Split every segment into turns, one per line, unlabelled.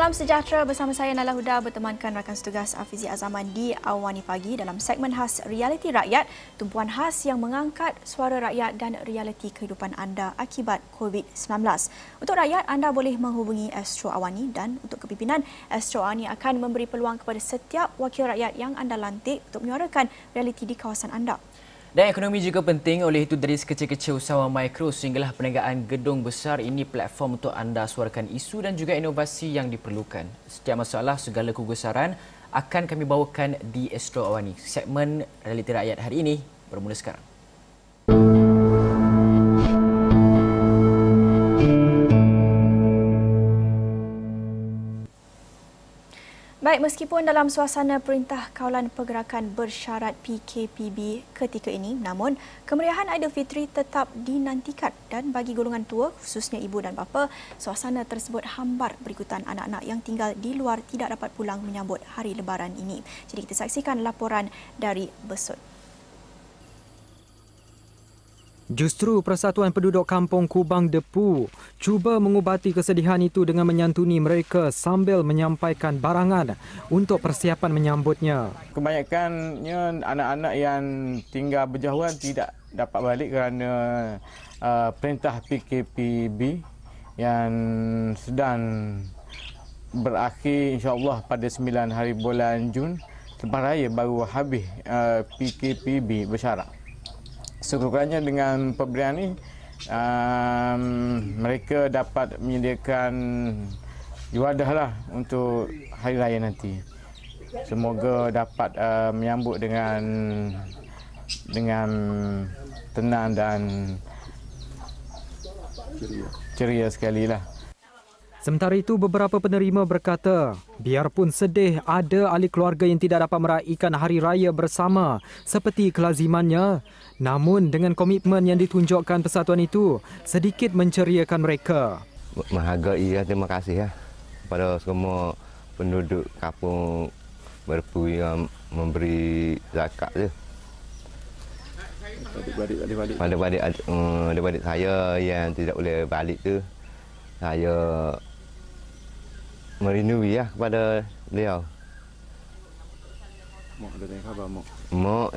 Salam sejahtera, bersama saya Nala Huda bertemankan rakan setugas Afizi Azaman di Awani Pagi dalam segmen khas Realiti Rakyat, tumpuan khas yang mengangkat suara rakyat dan realiti kehidupan anda akibat COVID-19. Untuk rakyat, anda boleh menghubungi Astro Awani dan untuk kepimpinan, Astro Awani akan memberi peluang kepada setiap wakil rakyat yang anda lantik untuk menyuarakan realiti di kawasan anda.
Dan ekonomi juga penting, oleh itu dari sekecil-kecil usahawan mikro sehinggalah perniagaan gedung besar, ini platform untuk anda suarakan isu dan juga inovasi yang diperlukan. Setiap masalah, segala kegusaran akan kami bawakan di Astro Awani. Segmen Realiti Rakyat hari ini bermula sekarang.
Baik, meskipun dalam suasana Perintah Kawalan Pergerakan Bersyarat PKPB ketika ini, namun kemeriahan Aidilfitri tetap dinantikan dan bagi golongan tua, khususnya ibu dan bapa, suasana tersebut hambar berikutan anak-anak yang tinggal di luar tidak dapat pulang menyambut hari Lebaran ini. Jadi kita saksikan laporan dari Besut.
Justru Persatuan Penduduk Kampung Kubang Depu cuba mengubati kesedihan itu dengan menyantuni mereka sambil menyampaikan barangan untuk persiapan menyambutnya.
Kebanyakannya anak-anak yang tinggal berjauhan tidak dapat balik kerana perintah PKPB yang sedang berakhir insya-Allah pada 9 hari bulan Jun. Lepas raya baru habis PKPB bersyarat. Sekurang-kurangnya dengan pemberian ini, mereka dapat menyediakan juadah lah untuk hari raya nanti. Semoga dapat menyambut dengan tenang dan ceria sekali lah.
Sementara itu, beberapa penerima berkata, biarpun sedih, ada ahli keluarga yang tidak dapat meraihkan hari raya bersama seperti kelazimannya, namun dengan komitmen yang ditunjukkan persatuan itu, sedikit menceriakan mereka.
Menghargai, terima kasih kepada semua penduduk kampung Berpu yang memberi zakat je. Adik-adik saya yang tidak boleh balik tu, saya merindui kepada beliau.
Mak ada tanya khabar, Mak?
Mak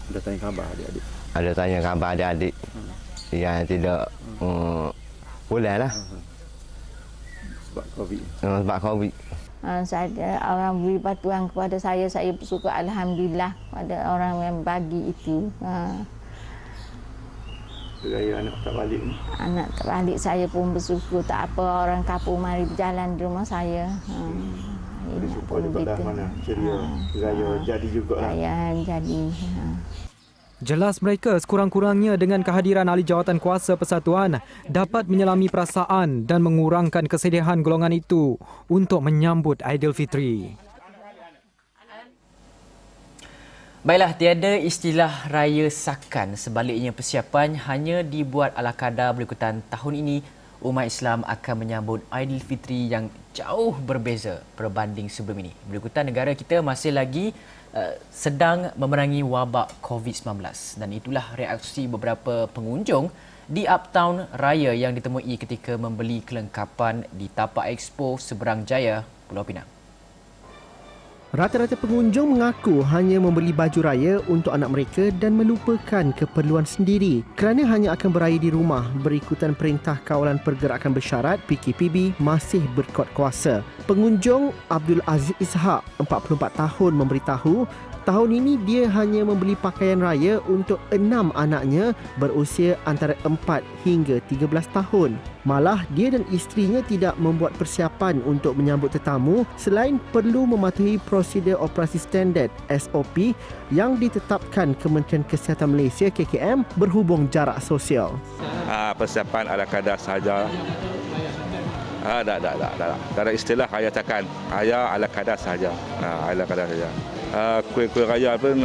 Ada tanya khabar adik-adik?
Ada tanya khabar adik-adik yang tidak boleh lah.
Sebab COVID.
Sebab COVID.
Saya orang beri bantuan kepada saya bersyukur alhamdulillah pada orang yang bagi itu.
Raya anak tak balik ni?
Anak tak balik, saya pun bersyukur. Tak apa, orang kampung mari berjalan di rumah saya.
Bersyukur juga dah mana ceria. Raya jadi juga lah.
Raya jadi.
Jelas mereka sekurang-kurangnya dengan kehadiran ahli jawatan kuasa persatuan dapat menyelami perasaan dan mengurangkan kesedihan golongan itu untuk menyambut Aidilfitri.
Baiklah, tiada istilah raya sakan. Sebaliknya, persiapan hanya dibuat ala kadar berikutan tahun ini. Umat Islam akan menyambut Aidilfitri yang jauh berbeza berbanding sebelum ini. Berikutan, negara kita masih lagi sedang memerangi wabak COVID-19 dan itulah reaksi beberapa pengunjung di Uptown Raya yang ditemui ketika membeli kelengkapan di Tapak Expo Seberang Jaya, Pulau Pinang.
Rata-rata pengunjung mengaku hanya membeli baju raya untuk anak mereka dan melupakan keperluan sendiri kerana hanya akan beraya di rumah berikutan Perintah Kawalan Pergerakan Bersyarat PKPB masih berkuat kuasa. Pengunjung Abdul Aziz Ishak, 44 tahun memberitahu tahun ini dia hanya membeli pakaian raya untuk 6 anaknya berusia antara 4 hingga 13 tahun. Malah dia dan isterinya tidak membuat persiapan untuk menyambut tetamu selain perlu mematuhi prosedur operasi standard SOP yang ditetapkan Kementerian Kesihatan Malaysia KKM berhubung jarak sosial.
Persiapan ala kadar sahaja. Tak ada istilah raya takan. Raya ala kadar sahaja. Ala kadar sahaja. Kuih-kuih raya pun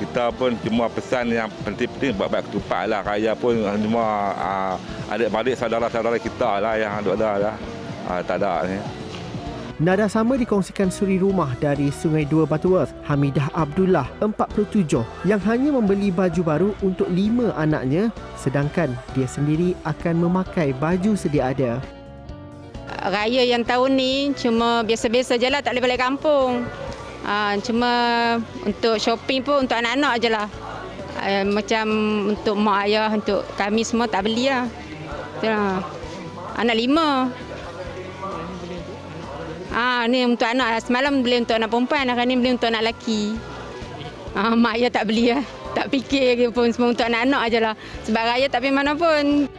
kita pun cuma pesan yang penting-penting buat ketupat lah. Raya pun cuma adik-adik saudara-saudara kita lah yang ada lah. Tak ada ni.
Nada sama dikongsikan suri rumah dari Sungai Dua Butterworth, Hamidah Abdullah, 47, yang hanya membeli baju baru untuk 5 anaknya, sedangkan dia sendiri akan memakai baju sedia ada.
Raya yang tahun ni cuma biasa-biasa je lah, tak boleh balik kampung. Cuma untuk shopping pun untuk anak-anak je lah. Macam untuk mak ayah, untuk kami semua tak beli lah. Itulah. Anak 5. Ni untuk anak. Semalam beli untuk anak perempuan, hari ni beli untuk anak lelaki. Mak ayah tak beli lah. Tak fikir pun, semua untuk anak-anak je lah. Sebab raya tak pergi mana pun.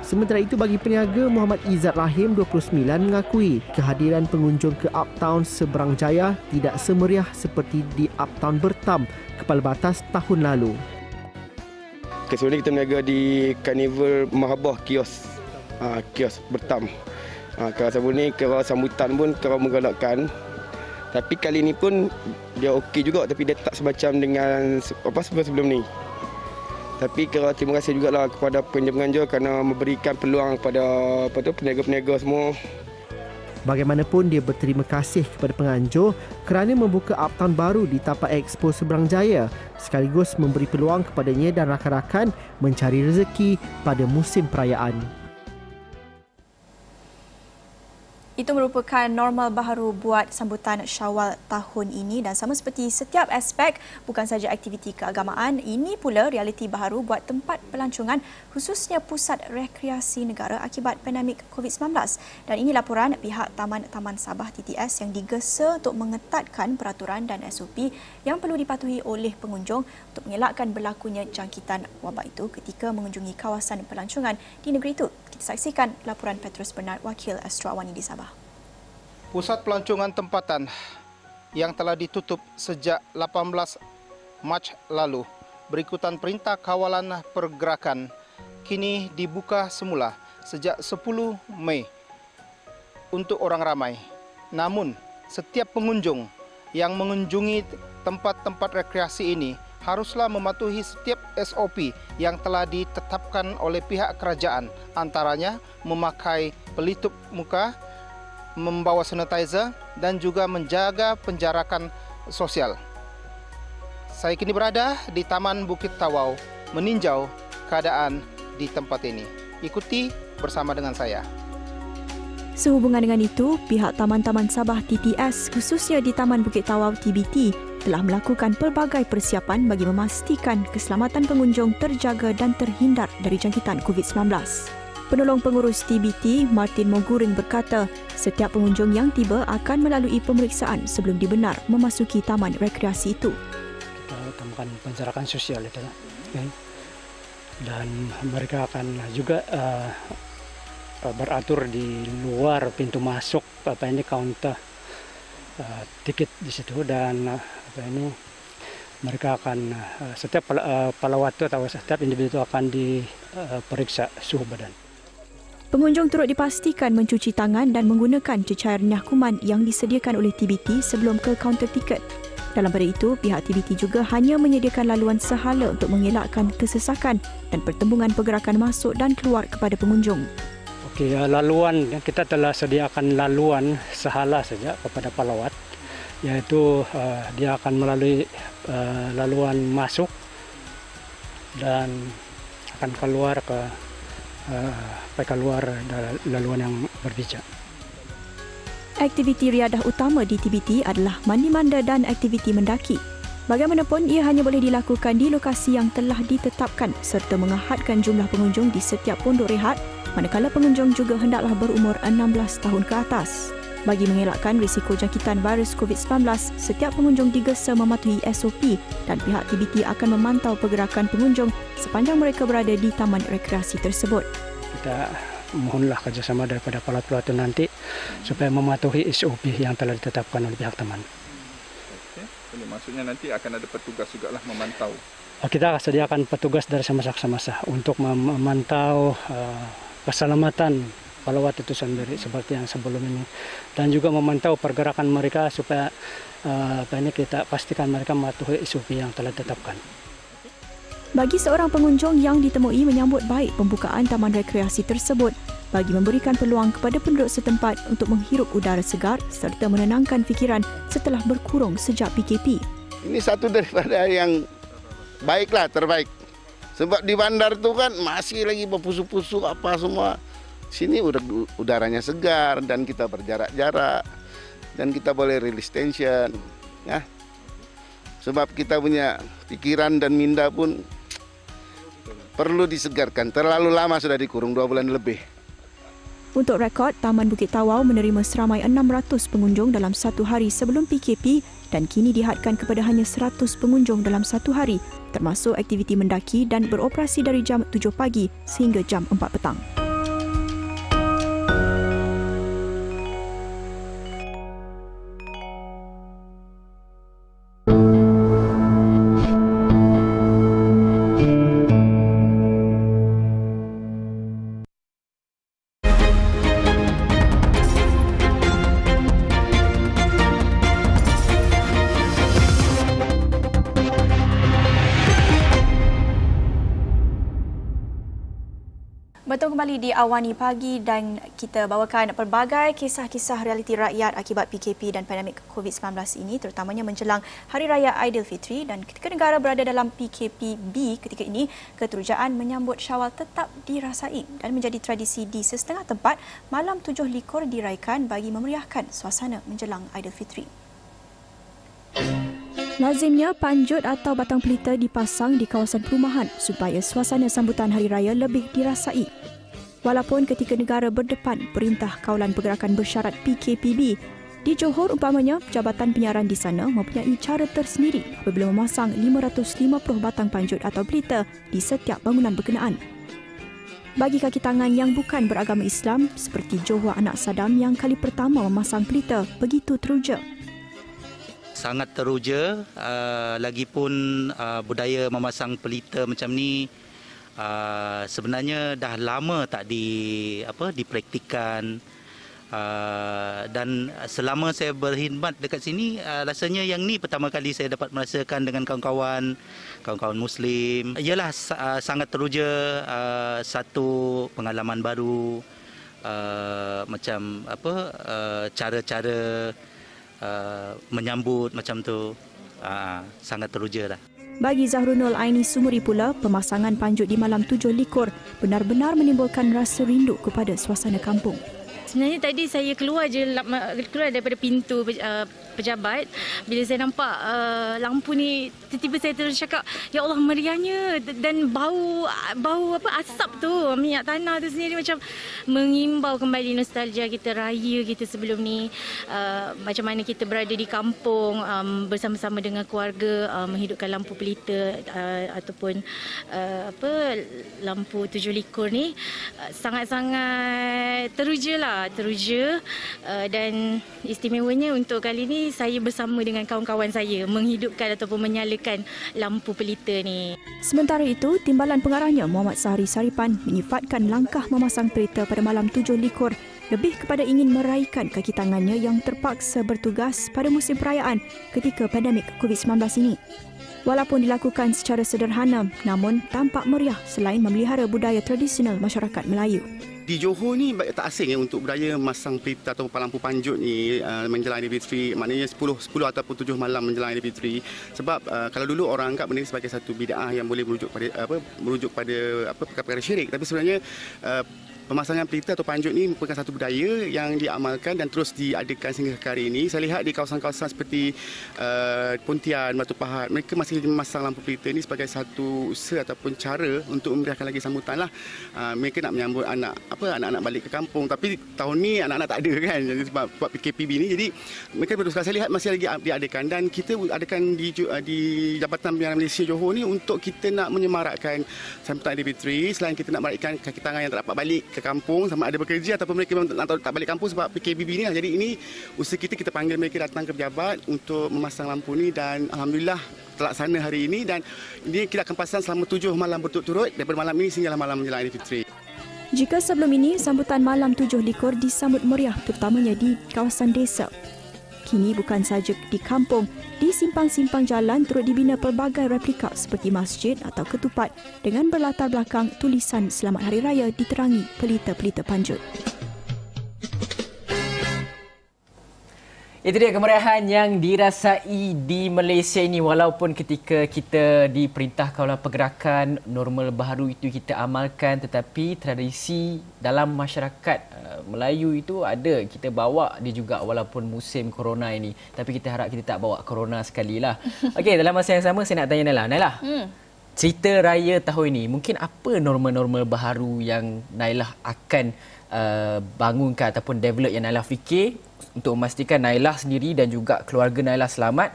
Sementara itu, bagi peniaga, Muhammad Izzat Rahim, 29, mengakui kehadiran pengunjung ke Uptown Seberang Jaya tidak semeriah seperti di Uptown Bertam, Kepala Batas tahun lalu.
Sebelum ni kita berniaga di Carnival Mahabah Kios Bertam. Kalau sebelum ni kira sambutan pun kira menggalakkan. Tapi kali ni pun dia okey juga, tapi dia tak semacam dengan sebelum ni. Tapi kira terima kasih jugalah kepada pengunjung-pengunjung kerana memberikan peluang kepada peniaga-peniaga semua.
Bagaimanapun, dia berterima kasih kepada penganjur kerana membuka Uptown baru di tapak Expo Seberang Jaya, sekaligus memberi peluang kepadanya dan rakan-rakan mencari rezeki pada musim perayaan.
Itu merupakan normal baharu buat sambutan Syawal tahun ini dan sama seperti setiap aspek, bukan saja aktiviti keagamaan, ini pula realiti baharu buat tempat pelancongan khususnya pusat rekreasi negara akibat pandemik COVID-19. Dan ini laporan pihak Taman Sabah TTS yang digesa untuk mengetatkan peraturan dan SOP yang perlu dipatuhi oleh pengunjung untuk mengelakkan berlakunya jangkitan wabak itu ketika mengunjungi kawasan pelancongan di negeri itu. Kita saksikan laporan Petrus Bernard, Wakil Astro Awani di Sabah.
Pusat pelancongan tempatan yang telah ditutup sejak 18 Mac lalu berikutan Perintah Kawalan Pergerakan kini dibuka semula sejak 10 Mei untuk orang ramai. Namun, setiap pengunjung yang mengunjungi tempat-tempat rekreasi ini haruslah mematuhi setiap SOP yang telah ditetapkan oleh pihak kerajaan, antaranya memakai pelitup muka, membawa sanitizer dan juga menjaga penjarakan sosial. Saya kini berada di Taman Bukit Tawau meninjau keadaan di tempat ini. Ikuti bersama dengan saya.
Sehubungan dengan itu, pihak Taman-Taman Sabah TTS khususnya di Taman Bukit Tawau TBT telah melakukan pelbagai persiapan bagi memastikan keselamatan pengunjung terjaga dan terhindar dari jangkitan COVID-19. Penolong pengurus TBT, Martin Moguring berkata, setiap pengunjung yang tiba akan melalui pemeriksaan sebelum dibenar memasuki taman rekreasi itu.
Kita utamakan penjarakan sosial itu, dan mereka akan juga beratur di luar pintu masuk kaunter tiket di situ, dan mereka akan setiap pelawat atau setiap individu akan diperiksa suhu badan.
Pengunjung turut dipastikan mencuci tangan dan menggunakan cecair renyah kuman yang disediakan oleh TBT sebelum ke kaunter tiket. Dalam pada itu, pihak TBT juga hanya menyediakan laluan sehala untuk mengelakkan kesesakan dan pertembungan pergerakan masuk dan keluar kepada pengunjung.
Okey, laluan kita telah sediakan laluan sehala saja kepada pelawat, iaitu dia akan melalui laluan masuk dan akan keluar keluar laluan yang berbijak.
Aktiviti riadah utama di TBT adalah mandi manda dan aktiviti mendaki. Bagaimanapun, ia hanya boleh dilakukan di lokasi yang telah ditetapkan serta mengahadkan jumlah pengunjung di setiap pondok rehat, manakala pengunjung juga hendaklah berumur 16 tahun ke atas. Bagi mengelakkan risiko jangkitan virus COVID-19, setiap pengunjung digesa mematuhi SOP dan pihak TBT akan memantau pergerakan pengunjung sepanjang mereka berada di taman rekreasi tersebut.
Kita mohonlah kerjasama daripada pelat-pelat nanti supaya mematuhi SOP yang telah ditetapkan oleh pihak taman.
Jadi maksudnya nanti akan ada petugas juga lah memantau.
Kita sediakan petugas dari semasa untuk memantau keselamatan pelawat itu sendiri seperti yang sebelum ini, dan juga memantau pergerakan mereka supaya kita pastikan mereka mematuhi SOP yang telah ditetapkan.
Bagi seorang pengunjung yang ditemui menyambut baik pembukaan taman rekreasi tersebut, bagi memberikan peluang kepada penduduk setempat untuk menghirup udara segar serta menenangkan fikiran setelah berkurung sejak PKP.
Ini satu daripada yang baiklah, terbaik. Sebab di bandar tu kan masih lagi berpusu-pusu apa semua. Sini udaranya segar dan kita berjarak-jarak dan kita boleh release tension, ya. Sebab kita punya pikiran dan minda pun perlu disegarkan. Terlalu lama sudah dikurung, 2 bulan lebih.
Untuk rekod, Taman Bukit Tawau menerima seramai 600 pengunjung dalam satu hari sebelum PKP dan kini dihadkan kepada hanya 100 pengunjung dalam satu hari, termasuk aktiviti mendaki dan beroperasi dari jam 7 pagi sehingga jam 4 petang. Bertemu kembali di Awani Pagi dan kita bawakan pelbagai kisah-kisah realiti rakyat akibat PKP dan pandemik COVID-19 ini, terutamanya menjelang Hari Raya Aidilfitri, dan ketika negara berada dalam PKPB ketika ini, keterujaan menyambut Syawal tetap dirasai dan menjadi tradisi di sesetengah tempat. Malam 7 likur diraikan bagi memeriahkan suasana menjelang Aidilfitri. Lazimnya panjut atau batang pelita dipasang di kawasan perumahan supaya suasana sambutan Hari Raya lebih dirasai. Walaupun ketika negara berdepan Perintah Kawalan Pergerakan Bersyarat PKPB, di Johor umpamanya, Jabatan Penyiaran di sana mempunyai cara tersendiri apabila memasang 550 batang panjut atau pelita di setiap bangunan berkenaan. Bagi kaki tangan yang bukan beragama Islam, seperti Johor Anak Sadam yang kali pertama memasang pelita, begitu teruja.
Sangat teruja, lagipun budaya memasang pelita macam ni sebenarnya dah lama tak dipraktikkan, dan selama saya berkhidmat dekat sini, rasanya yang ni pertama kali saya dapat merasakan dengan kawan-kawan Muslim. Ialah sangat teruja, satu pengalaman baru, macam cara-cara menyambut macam tu, sangat teruja lah.
Bagi Zahrunul Aini Sumuri pula, pemasangan panjut di malam 7 likur benar-benar menimbulkan rasa rindu kepada suasana kampung.
Sebenarnya tadi saya keluar daripada pintu pejabat, bila saya nampak lampu ni, tiba-tiba saya terus cakap, ya Allah, meriahnya, dan bau asap tu, minyak tanah tu sendiri macam mengimbau kembali nostalgia kita, raya kita sebelum ni, macam mana kita berada di kampung bersama-sama dengan keluarga, menghidupkan lampu pelita ataupun lampu 7 likur ni, sangat-sangat teruja, dan istimewanya untuk kali ni saya bersama dengan kawan-kawan saya menghidupkan ataupun menyalakan lampu pelita ni.
Sementara itu, Timbalan Pengarahnya Muhammad Sahari Saripan menyifatkan langkah memasang pelita pada malam 7 likur lebih kepada ingin meraihkan kaki tangannya yang terpaksa bertugas pada musim perayaan ketika pandemik COVID-19 ini. Walaupun dilakukan secara sederhana, namun tampak meriah selain memelihara budaya tradisional masyarakat Melayu.
Di Johor ni tak asing untuk budaya masang pelita atau lampu panjut ni menjelang Aidilfitri, maknanya 10 ataupun 7 malam menjelang Aidilfitri. Sebab kalau dulu orang anggap benda ini sebagai satu bid'ah yang boleh merujuk pada perkara syirik, tapi sebenarnya pemasangan pelita atau panjut ni merupakan satu budaya yang diamalkan dan terus diadakan sehingga ke hari ini. Saya lihat di kawasan-kawasan seperti Pontian, Batu Pahat, mereka masih memasang lampu pelita ni sebagai satu usaha ataupun cara untuk memeriahkan lagi sambutan lah. Mereka nak menyambut anak-anak balik ke kampung, tapi tahun ni anak-anak tak ada kan, jadi sebab buat PKPB ni, jadi mereka berdosa. Saya lihat masih lagi diadakan, dan kita adakan di Jabatan Penyiaran Malaysia Johor ni untuk kita nak menyemarakkan sambutan Aidilfitri. Selain kita nak meraihkan kaki tangan yang tak dapat balik ke kampung sama ada bekerja ataupun mereka tak balik kampung sebab PKPB ni lah. Jadi ini usaha kita panggil mereka datang ke pejabat untuk memasang lampu ni, dan alhamdulillah terlaksana hari ini, dan ini kita akan pasang selama 7 malam berturut-turut daripada malam ini sehinggalah malam menjelang Aidilfitri.
Jika sebelum ini sambutan malam 7 likur disambut meriah terutamanya di kawasan desa, kini bukan sahaja di kampung, di simpang-simpang jalan turut dibina pelbagai replika seperti masjid atau ketupat dengan berlatar belakang tulisan Selamat Hari Raya diterangi pelita-pelita panjut.
Itu dia kemeriahan yang dirasai di Malaysia ini, walaupun ketika kita di Perintah Kawalan Pergerakan normal baharu itu kita amalkan, tetapi tradisi dalam masyarakat Melayu itu ada, kita bawa dia juga walaupun musim corona ini, tapi kita harap kita tak bawa corona sekali lah. Okey, dalam masa yang sama saya nak tanya Nailah. Cerita raya tahun ini, mungkin apa norma-norma baharu yang Nailah akan bangunkan ataupun develop yang Nailah fikir untuk memastikan Nailah sendiri dan juga keluarga Nailah selamat?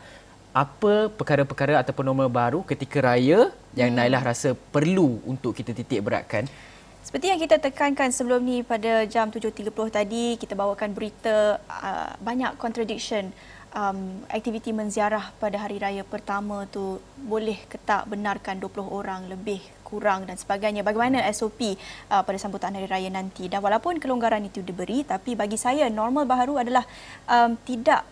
Apa perkara-perkara ataupun norma baru ketika raya yang Nailah rasa perlu untuk kita titik beratkan?
Seperti yang kita tekankan sebelum ni pada jam 7.30 tadi, kita bawakan berita banyak contradiction. Aktiviti menziarah pada hari raya pertama tu boleh ke tak benarkan 20 orang lebih kurang dan sebagainya. Bagaimana SOP pada sambutan hari raya nanti? Dan walaupun kelonggaran itu diberi, tapi bagi saya normal baharu adalah tidak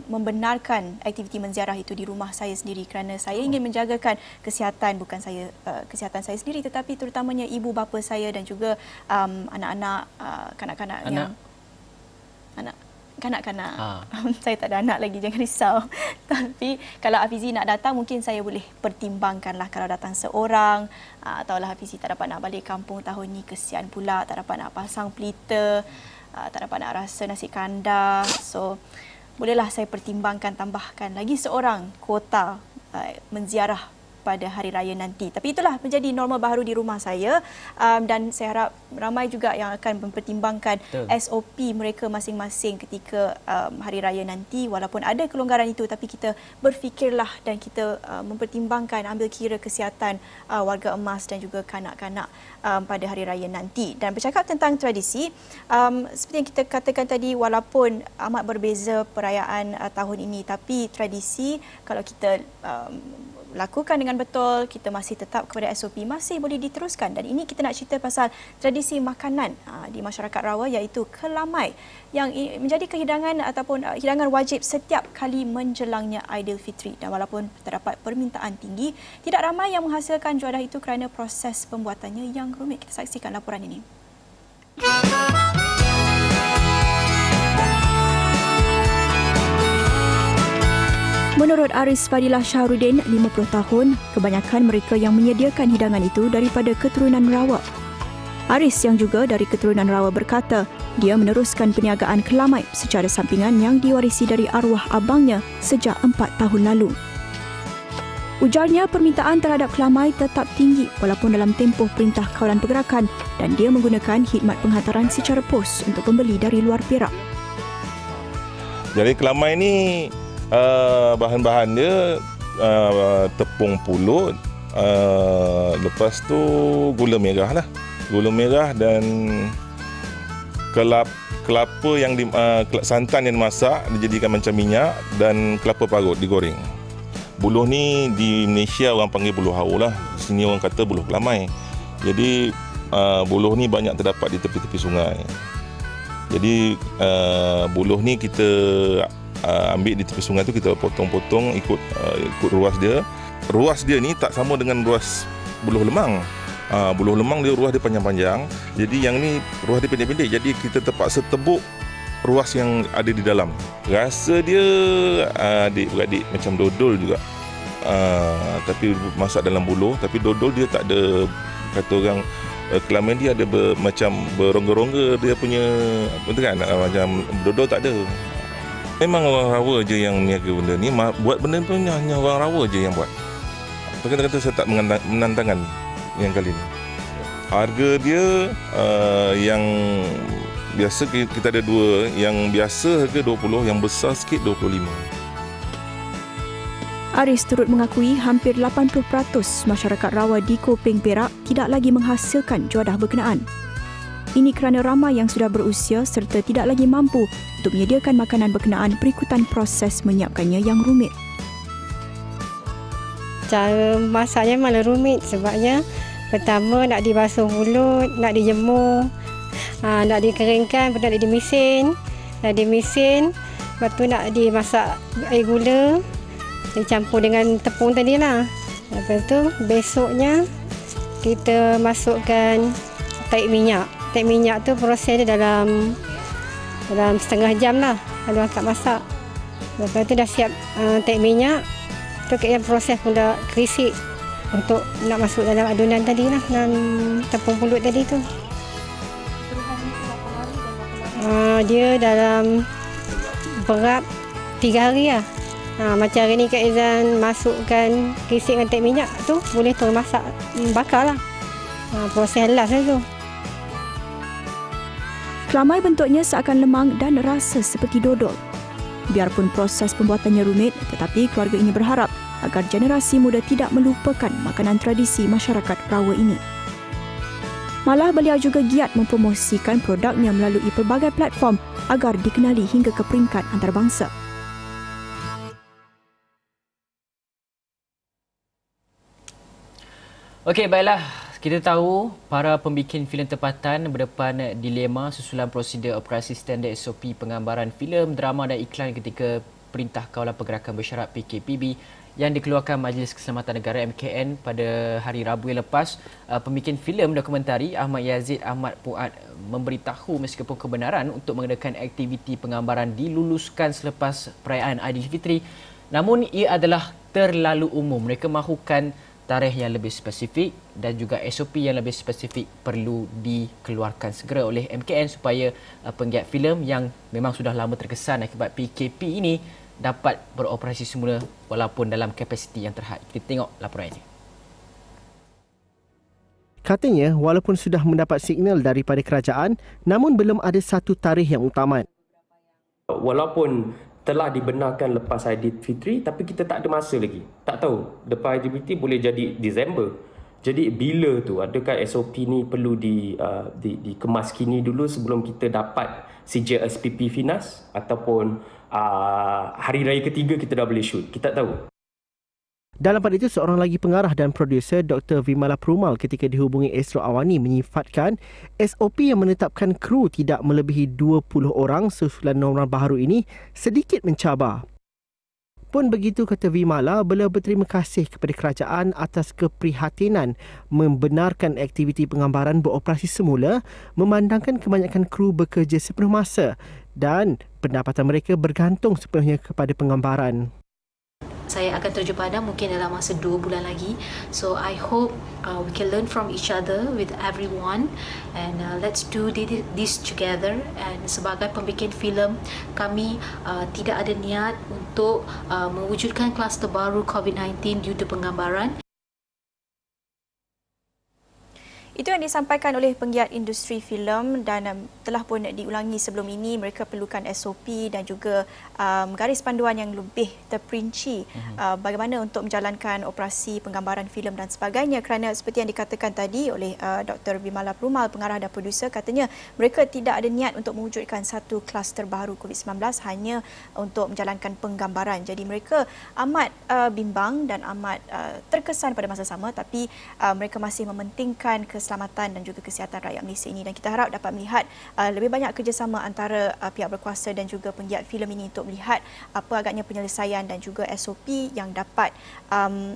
membenarkan aktiviti menziarah itu di rumah saya sendiri, kerana saya ingin menjagakan kesihatan, bukan saya kesihatan saya sendiri tetapi terutamanya ibu bapa saya dan juga anak-anak, kanak-kanak yang kanak-kanak. Saya tak ada anak lagi, jangan risau. Tapi kalau Hafizi nak datang, mungkin saya boleh pertimbangkanlah kalau datang seorang, atau Hafizi tak dapat nak balik kampung tahun ni, kesian pula tak dapat nak pasang pelita, tak dapat nak rasa nasi kandar. So bolehlah saya pertimbangkan tambahkan lagi seorang kuota menziarah pada hari raya nanti. Tapi itulah menjadi norma baharu di rumah saya, dan saya harap ramai juga yang akan mempertimbangkan SOP mereka masing-masing ketika hari raya nanti. Walaupun ada kelonggaran itu, tapi kita berfikirlah dan kita mempertimbangkan, ambil kira kesihatan warga emas dan juga kanak-kanak pada hari raya nanti. Dan bercakap tentang tradisi, seperti yang kita katakan tadi, walaupun amat berbeza perayaan tahun ini, tapi tradisi kalau kita lakukan dengan betul, kita masih tetap kepada SOP, masih boleh diteruskan. Dan ini kita nak cerita pasal tradisi makanan di masyarakat Rawa, iaitu kelamai, yang menjadi kehidangan ataupun hidangan wajib setiap kali menjelangnya Aidilfitri. Dan walaupun terdapat permintaan tinggi, tidak ramai yang menghasilkan juadah itu kerana proses pembuatannya yang rumit. Kita saksikan laporan ini. Menurut Aris Fadilah Syahrudin, 50 tahun, kebanyakan mereka yang menyediakan hidangan itu daripada keturunan Rawa. Aris yang juga dari keturunan Rawa berkata, dia meneruskan perniagaan kelamai secara sampingan yang diwarisi dari arwah abangnya sejak 4 tahun lalu. Ujarnya permintaan terhadap kelamai tetap tinggi walaupun dalam tempoh Perintah Kawalan Pergerakan, dan dia menggunakan khidmat penghantaran secara pos untuk pembeli dari luar Perak.
Jadi kelamai ni bahan-bahan dia tepung pulut, lepas tu gula merah lah, gula merah dan kelapa yang santan yang dimasak dijadikan macam minyak, dan kelapa parut digoreng. Buluh ni di Malaysia orang panggil buluh hau lah, di sini orang kata buluh kelamai. Jadi buluh ni banyak terdapat di tepi-tepi sungai. Jadi buluh ni kita ambil di tepi sungai tu, kita potong-potong ikut ruas dia. Ruas dia ni tak sama dengan ruas buluh lemang. Buluh lemang dia ruas dia panjang-panjang. Jadi yang ni ruas dia pendek-pendek. Jadi kita terpaksa tebuk ruas yang ada di dalam. Rasa dia adik-beradik macam dodol juga. Tapi masak dalam buluh. Tapi dodol dia tak ada, kata orang kelamai dia ada macam berongga-rongga dia punya, betul kan? Macam dodol tak ada. Memang orang Rawa je yang niaga benda ni. Buat benda pun hanya orang Rawa je yang buat. Kata-kata saya tak menantangkan yang kali ni. Harga dia yang biasa kita ada dua. Yang biasa harga 20, yang besar sikit 25.
Aris turut mengakui hampir 80% masyarakat Rawa di Kopeng Perak tidak lagi menghasilkan juadah berkenaan. Ini kerana ramai yang sudah berusia serta tidak lagi mampu untuk menyediakan makanan berkenaan berikutan proses menyiapkannya yang rumit.
Cara masaknya malah rumit sebabnya pertama nak dibasuh mulut, nak dijemur, nak dikeringkan, nak di mesin. Lepas tu nak dimasak air gula, dicampur dengan tepung tadi lah. Lepas tu besoknya kita masukkan taik minyak. Taik minyak tu proses dia dalam setengah jam lah kalau angkat masak. Lepas tu dah siap taik minyak, tu yang proses pula kerisik untuk nak masuk dalam adunan tadi lah, dalam tepung pulut tadi tu. Dia dalam berap 3 hari lah. Macam hari ni Kak Izan masukkan kerisik dengan taik minyak tu, boleh terus masak, bakar lah. Proses last lah tu.
Keramai bentuknya seakan lemang dan rasa seperti dodol. Biarpun proses pembuatannya rumit, tetapi keluarga ini berharap agar generasi muda tidak melupakan makanan tradisi masyarakat Rawa ini. Malah beliau juga giat mempromosikan produknya melalui pelbagai platform agar dikenali hingga ke peringkat antarabangsa.
Okey, baiklah. Kita tahu para pembikin filem tempatan berdepan dilema susulan prosedur operasi standard SOP penggambaran filem, drama dan iklan ketika Perintah Kawalan Pergerakan Bersyarat PKPB yang dikeluarkan Majlis Keselamatan Negara MKN pada hari Rabu yang lepas. Pembikin filem dokumentari Ahmad Yazid Ahmad Puad memberitahu meskipun kebenaran untuk mengadakan aktiviti penggambaran diluluskan selepas perayaan Aidilfitri, namun ia adalah terlalu umum. Mereka mahukan tarikh yang lebih spesifik dan juga SOP yang lebih spesifik perlu dikeluarkan segera oleh MKN supaya penggiat filem yang memang sudah lama terkesan akibat PKP ini dapat beroperasi semula walaupun dalam kapasiti yang terhad. Kita tengok laporan ini.
Katanya, walaupun sudah mendapat signal daripada kerajaan, namun belum ada satu tarikh yang utama.
Walaupun telah dibenarkan lepas Aidilfitri, tapi kita tak ada masa lagi. Tak tahu, lepas Aidilfitri boleh jadi Disember. Jadi bila tu, adakah SOP ni perlu dikemas kini dulu sebelum kita dapat sijil SPP Finas ataupun hari raya ketiga kita dah boleh shoot. Kita tak tahu.
Dalam pada itu, seorang lagi pengarah dan produser Dr. Vimala Perumal ketika dihubungi Esro Awani menyifatkan SOP yang menetapkan kru tidak melebihi 20 orang susulan norma baharu ini sedikit mencabar. Pun begitu, kata Vimala, beliau berterima kasih kepada kerajaan atas keprihatinan membenarkan aktiviti penggambaran beroperasi semula memandangkan kebanyakan kru bekerja sepenuh masa dan pendapatan mereka bergantung sepenuhnya kepada penggambaran.
Saya akan terjun padang mungkin dalam masa 2 bulan lagi. So I hope we can learn from each other with everyone and let's do this together. And sebagai pembikin filem, kami tidak ada niat untuk mewujudkan kluster baru COVID-19 due to penggambaran.
Itu yang disampaikan oleh penggiat industri filem dan telah pun diulangi sebelum ini. Mereka perlukan SOP dan juga garis panduan yang lebih terperinci bagaimana untuk menjalankan operasi penggambaran filem dan sebagainya, kerana seperti yang dikatakan tadi oleh Dr. Vimala Perumal, pengarah dan produser, katanya mereka tidak ada niat untuk mewujudkan satu kluster baru COVID-19 hanya untuk menjalankan penggambaran. Jadi mereka amat bimbang dan amat terkesan pada masa sama, tapi mereka masih mementingkan keselamatan dan juga kesihatan rakyat Malaysia ini, dan kita harap dapat melihat lebih banyak kerjasama antara pihak berkuasa dan juga penggiat filem ini untuk melihat apa agaknya penyelesaian dan juga SOP yang dapat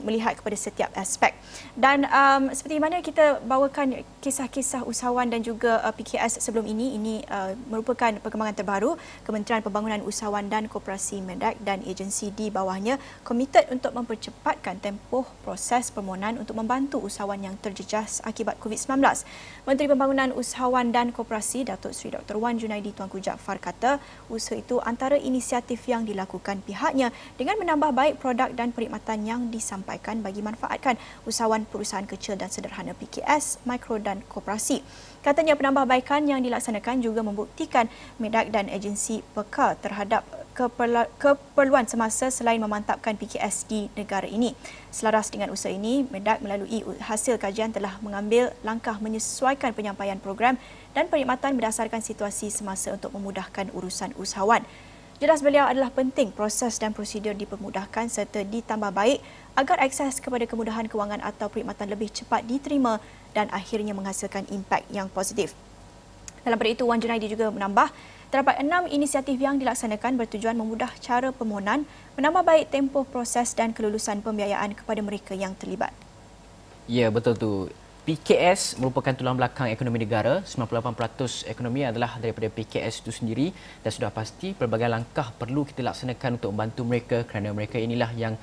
melihat kepada setiap aspek. Dan seperti mana kita bawakan kisah-kisah usahawan dan juga PKS sebelum ini merupakan perkembangan terbaru. Kementerian Pembangunan Usahawan dan Koperasi MEDAK dan agensi di bawahnya komited untuk mempercepatkan tempoh proses permohonan untuk membantu usahawan yang terjejas akibat COVID-19. Menteri Pembangunan Usahawan dan Koperasi Datuk Seri Dr. Wan Junaidi Tuanku Jaafar kata usaha itu antara inisiatif yang dilakukan pihaknya dengan menambah baik produk dan perkhidmatan yang disampaikan bagi manfaatkan usahawan perusahaan kecil dan sederhana PKS, mikro dan koperasi. Katanya penambahbaikan yang dilaksanakan juga membuktikan MEDAK dan agensi peka terhadap keperluan semasa selain memantapkan PKS di negara ini. Selaras dengan usaha ini, MEDAK melalui hasil kajian telah mengambil langkah menyesuaikan penyampaian program dan perkhidmatan berdasarkan situasi semasa untuk memudahkan urusan usahawan. Jelas beliau adalah penting proses dan prosedur dipermudahkan serta ditambah baik agar akses kepada kemudahan kewangan atau perkhidmatan lebih cepat diterima dan akhirnya menghasilkan impak yang positif. Dalam pada itu, Wan Junaidi juga menambah, Terdapat 6 inisiatif yang dilaksanakan bertujuan memudah cara permohonan, menambah baik tempoh proses dan kelulusan pembiayaan kepada mereka yang terlibat.
Ya, betul tu. PKS merupakan tulang belakang ekonomi negara. 98% ekonomi adalah daripada PKS itu sendiri dan sudah pasti pelbagai langkah perlu kita laksanakan untuk membantu mereka kerana mereka inilah yang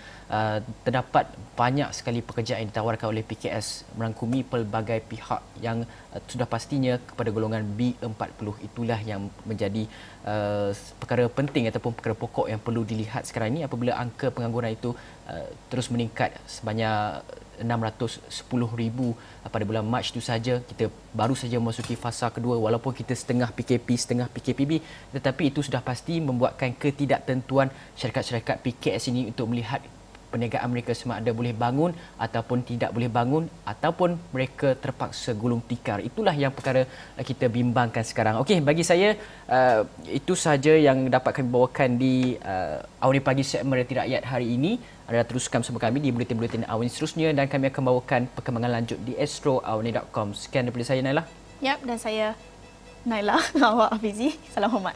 terdapat banyak sekali pekerjaan yang ditawarkan oleh PKS merangkumi pelbagai pihak yang sudah pastinya kepada golongan B40. Itulah yang menjadi perkara penting ataupun perkara pokok yang perlu dilihat sekarang ini apabila angka pengangguran itu terus meningkat sebanyak 610,000 pada bulan Mac itu saja. Kita baru saja memasuki fasa kedua walaupun kita setengah PKP, setengah PKPB, tetapi itu sudah pasti membuatkan ketidaktentuan syarikat-syarikat PKS ini untuk melihat perniagaan mereka sama ada boleh bangun ataupun tidak boleh bangun ataupun mereka terpaksa gulung tikar. Itulah yang perkara kita bimbangkan sekarang. Okey, bagi saya itu sahaja yang dapat kami bawakan di Awani Pagi segmen Realiti Rakyat hari ini. Anda teruskan bersama kami di buletin-buletin Awani seterusnya dan kami akan bawakan perkembangan lanjut di astroawani.com. Sekian daripada saya, Naila.
Yap, dan saya Naila. Awak Hafizi. Salam hormat.